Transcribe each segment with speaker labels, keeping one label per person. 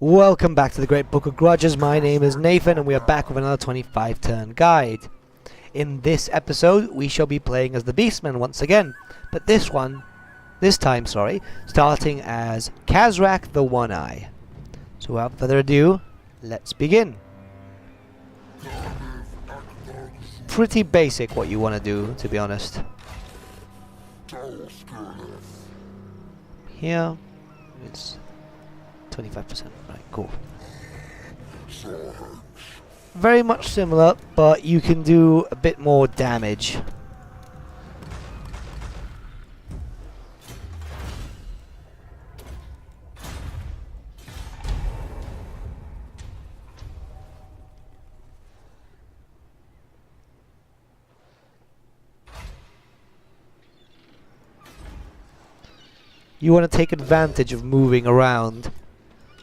Speaker 1: Welcome back to the Great Book of Grudges. My name is Nathan and we are back with another 25 turn guide. In this episode we shall be playing as the Beastmen once again, but this time, starting as Khazrak the One-Eye. So without further ado, let's begin. Pretty basic what you want to do, to be honest. Here it's 25%, right, cool. Very much similar, but you can do a bit more damage. You want to take advantage of moving around,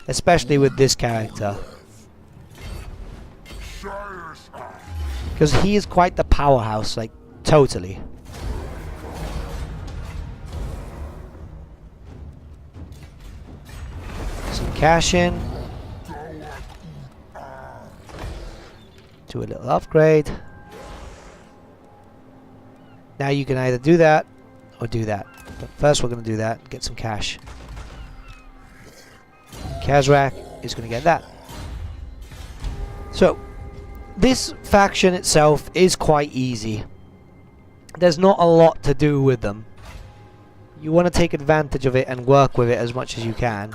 Speaker 1: especially with this character, because he is quite the powerhouse, like, totally. Some cash in. Do a little upgrade. Now you can either do that or do that. But first we're going to do that and get some cash. Khazrak is going to get that. So, this faction itself is quite easy. There's not a lot to do with them. You want to take advantage of it and work with it as much as you can.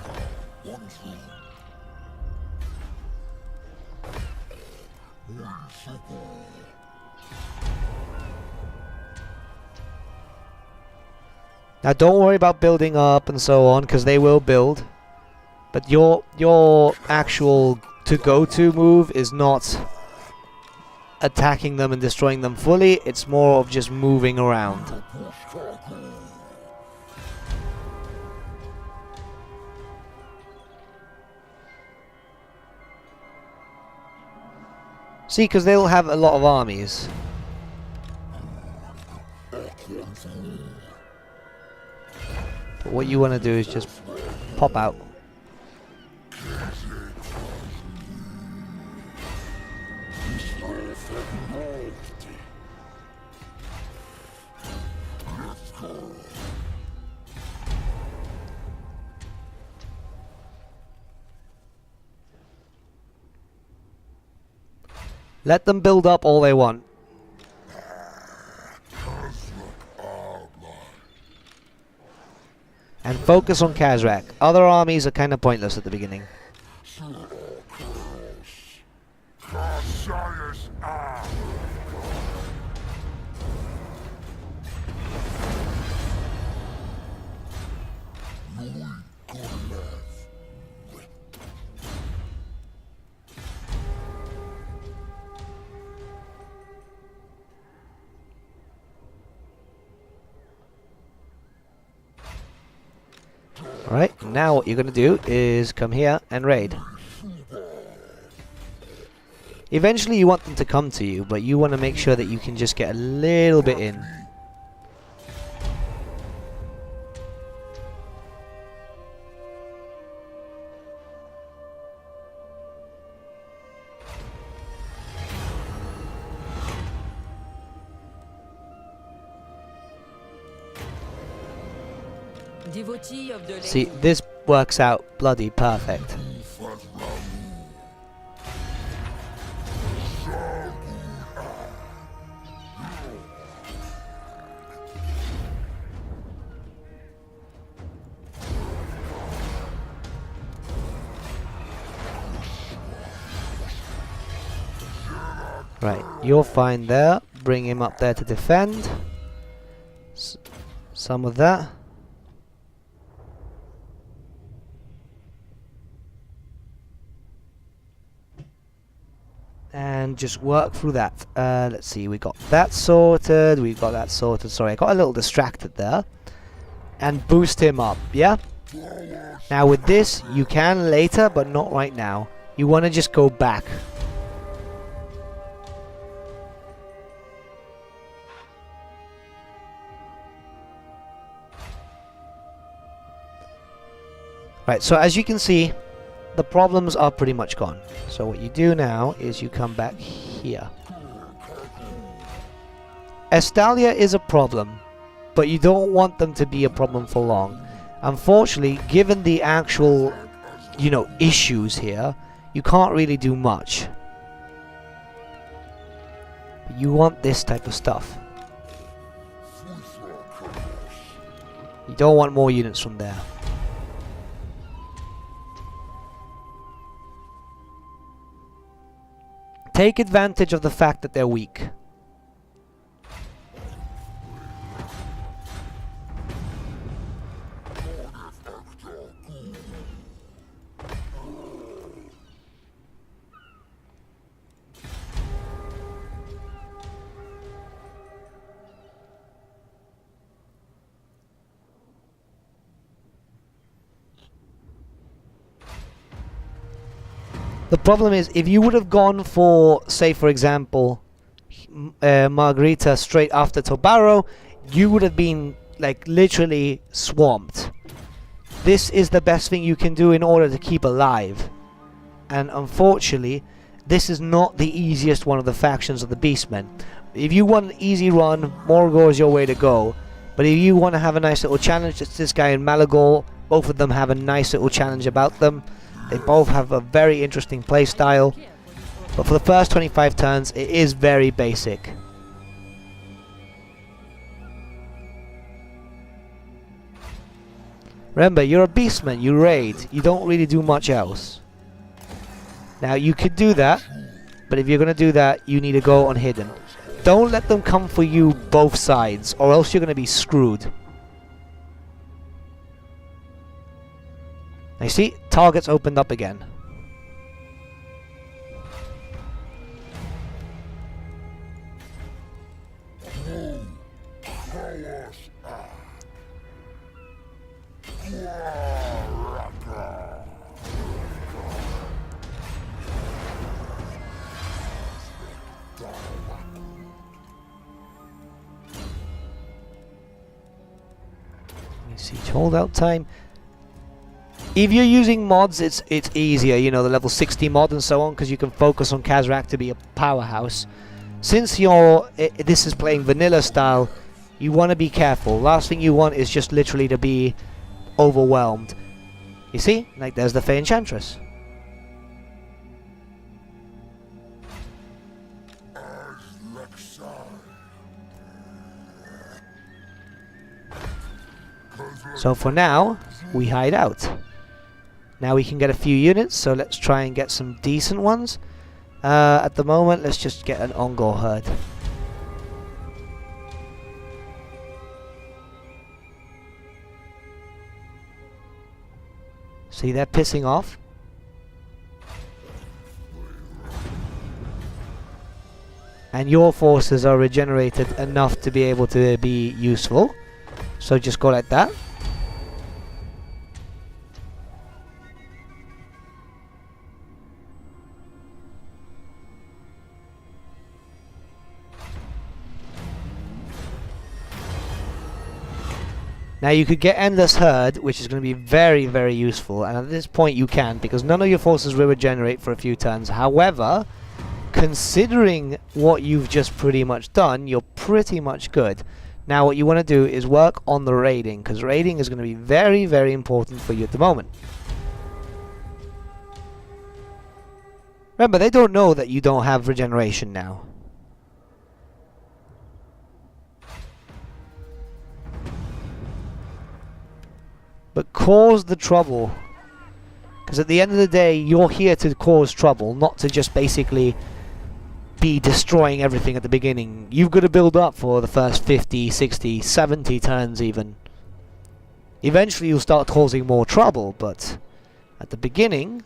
Speaker 1: Now don't worry about building up and so on, because they will build. But your actual to-go-to move is not attacking them and destroying them fully, it's more of just moving around. See, because they'll have a lot of armies. But what you want to do is just pop out. Let them build up all they want. And focus on Khazrak. Other armies are kind of pointless at the beginning. Alright, now what you're going to do is come here and raid. Eventually you want them to come to you, but you want to make sure that you can just get a little bit in. See, this works out bloody perfect. Right, you're fine there. Bring him up there to defend. Some of that. And just work through that. Let's see, we got that sorted, sorry, I got a little distracted there. And boost him up, yeah? Now with this, you can later, but not right now. You want to just go back. Right, so as you can see, the problems are pretty much gone. So what you do now is you come back here. Estalia is a problem, but you don't want them to be a problem for long. Unfortunately, given the actual, you know, issues here, you can't really do much. But you want this type of stuff. You don't want more units from there. Take advantage of the fact that they're weak. The problem is, if you would have gone for, say for example, Margarita straight after Tobaro, you would have been like literally swamped. This is the best thing you can do in order to keep alive. And unfortunately, this is not the easiest one of the factions of the Beastmen. If you want an easy run, Morgor is your way to go. But if you want to have a nice little challenge, it's this guy in Malagor. Both of them have a nice little challenge about them. They both have a very interesting playstyle, but for the first 25 turns, it is very basic. Remember, you're a beastman, you raid, you don't really do much else. Now, you could do that, but if you're going to do that, you need to go on hidden. Don't let them come for you both sides, or else you're going to be screwed. Now you see, targets opened up again. Siege holdout time. If you're using mods, it's easier, you know, the level 60 mod and so on, because you can focus on Khazrak to be a powerhouse. Since this is playing vanilla style, you want to be careful. Last thing you want is just literally to be overwhelmed. You see? Like, there's the Fey Enchantress. So for now, we hide out. Now we can get a few units, so let's try and get some decent ones. At the moment, let's just get an Ongor herd. See, they're pissing off. And your forces are regenerated enough to be able to be useful. So just go like that. Now you could get Endless Herd, which is going to be very, very useful, and at this point you can, because none of your forces will regenerate for a few turns. However, considering what you've just pretty much done, you're pretty much good. Now what you want to do is work on the raiding, because raiding is going to be very, very important for you at the moment. Remember, they don't know that you don't have regeneration now. But cause the trouble, because at the end of the day you're here to cause trouble, not to just basically be destroying everything at the beginning. You've got to build up for the first 50, 60, 70 turns even. Eventually you'll start causing more trouble, but at the beginning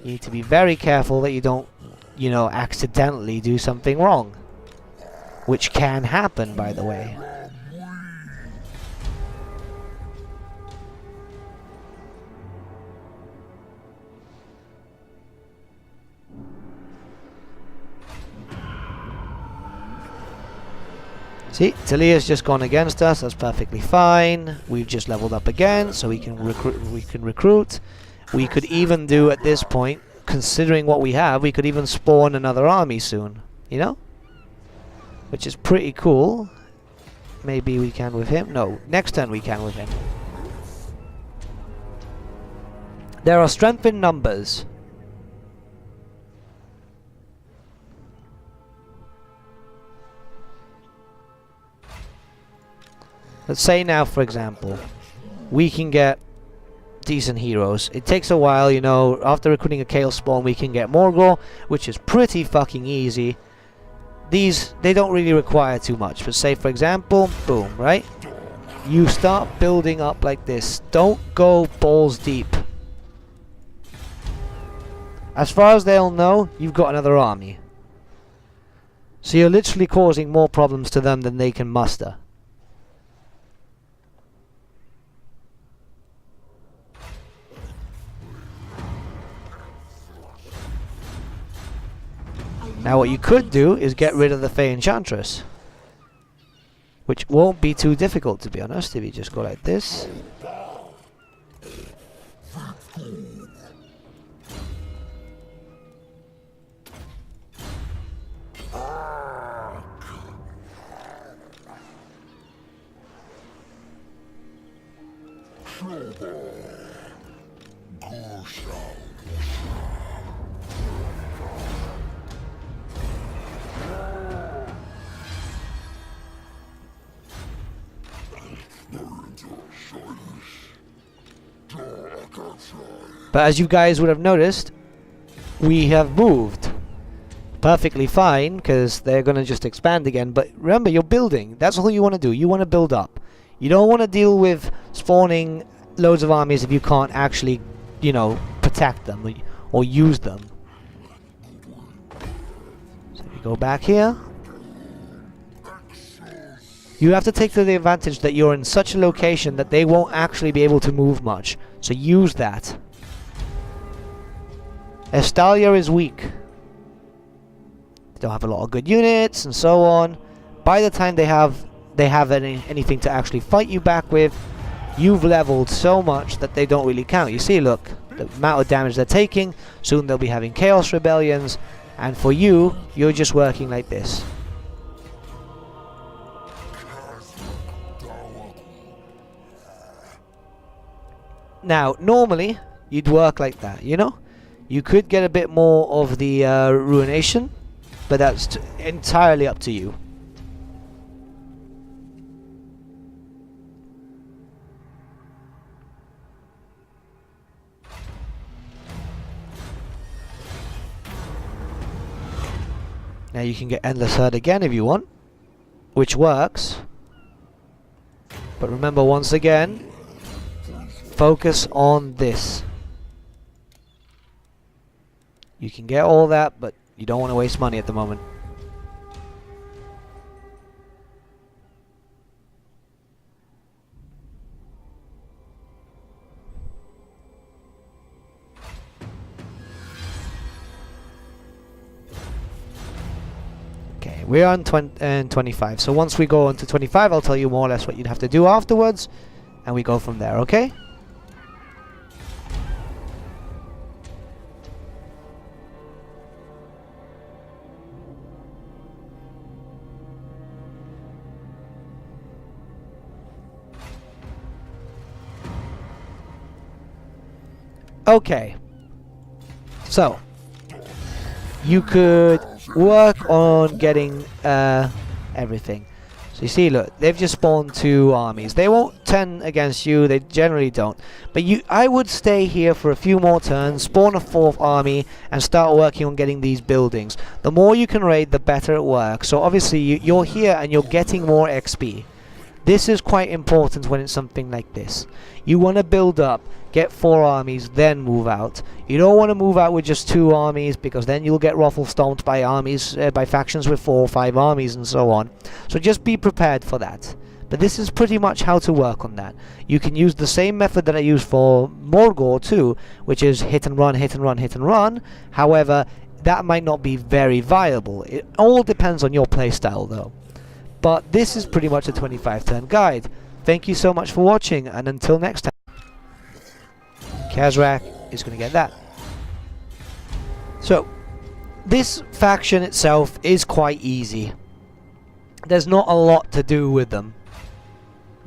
Speaker 1: you need to be very careful that you don't, you know, accidentally do something wrong, which can happen, by the way. See, Talia's just gone against us. That's perfectly fine. We've just leveled up again, so we can recruit. We could even do at this point, considering what we have, we could even spawn another army soon, you know? Which is pretty cool. Maybe we can with him. No, next turn we can with him. There are strength in numbers. Let's say now, for example, we can get decent heroes. It takes a while, you know. After recruiting a Chaos Spawn, we can get Morgul, which is pretty fucking easy. These, they don't really require too much. But say, for example, boom, right? You start building up like this. Don't go balls deep. As far as they'll know, you've got another army. So you're literally causing more problems to them than they can muster. Now what you could do is get rid of the Fey Enchantress, which won't be too difficult, to be honest, if you just go like this. But as you guys would have noticed, we have moved. Perfectly fine, because they're going to just expand again. But remember, you're building. That's all you want to do. You want to build up. You don't want to deal with spawning loads of armies if you can't actually, you know, protect them or use them. So if you go back here, you have to take the advantage that you're in such a location that they won't actually be able to move much. So use that. Estalia is weak. They don't have a lot of good units and so on. By the time they have anything to actually fight you back with, you've leveled so much that they don't really count. You see, look, the amount of damage they're taking. Soon they'll be having Chaos Rebellions, and for you, you're just working like this. Now, normally, you'd work like that, you know? You could get a bit more of the ruination, but that's entirely up to you. Now you can get Endless Herd again if you want, which works. But remember, once again, focus on this. You can get all that, but you don't want to waste money at the moment. Okay, we're on 25. So once we go on to 25, I'll tell you more or less what you'd have to do afterwards, and we go from there, okay? Okay, so you could work on getting everything. So you see, look, they've just spawned 2 armies. They won't turn against you, they generally don't. But I would stay here for a few more turns, spawn a 4th army, and start working on getting these buildings. The more you can raid, the better it works. So obviously you're here and you're getting more XP. This is quite important when it's something like this. You want to build up, get 4 armies, then move out. You don't want to move out with just 2 armies, because then you'll get ruffle stomped by armies, by factions with 4 or 5 armies and so on. So just be prepared for that. But this is pretty much how to work on that. You can use the same method that I use for Morgul too, which is hit and run, hit and run, hit and run. However, that might not be very viable. It all depends on your playstyle though. But this is pretty much a 25 turn guide. Thank you so much for watching, and until next time. Khazrak is is going to get that. So, this faction itself is quite easy. There's not a lot to do with them.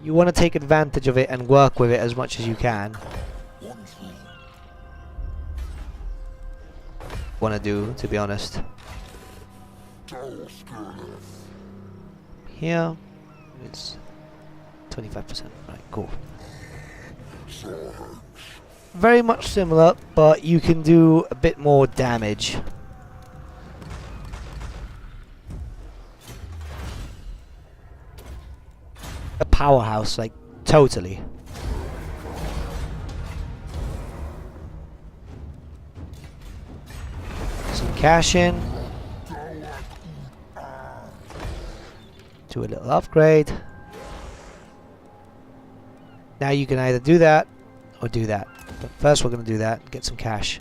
Speaker 1: You want to take advantage of it and work with it as much as you can. Want to do, to be honest. Here, it's 25%. Right, cool. Very much similar, but you can do a bit more damage. A powerhouse, like, totally. Some cash in. Do a little upgrade. Now you can either do that or do that. But first we're going to do that and get some cash.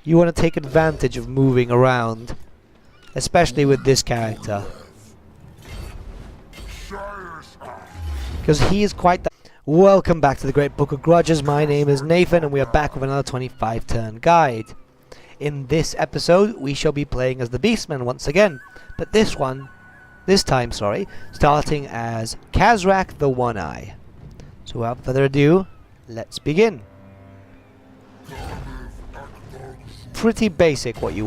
Speaker 1: You want to take advantage of moving around, especially with this character, because he is quite the... Welcome back to the Great Book of Grudges. My name is Nathan and we are back with another 25 turn guide. In this episode we shall be playing as the Beastmen once again, but this time, starting as Khazrak the One-Eye. So without further ado, let's begin. Pretty basic what you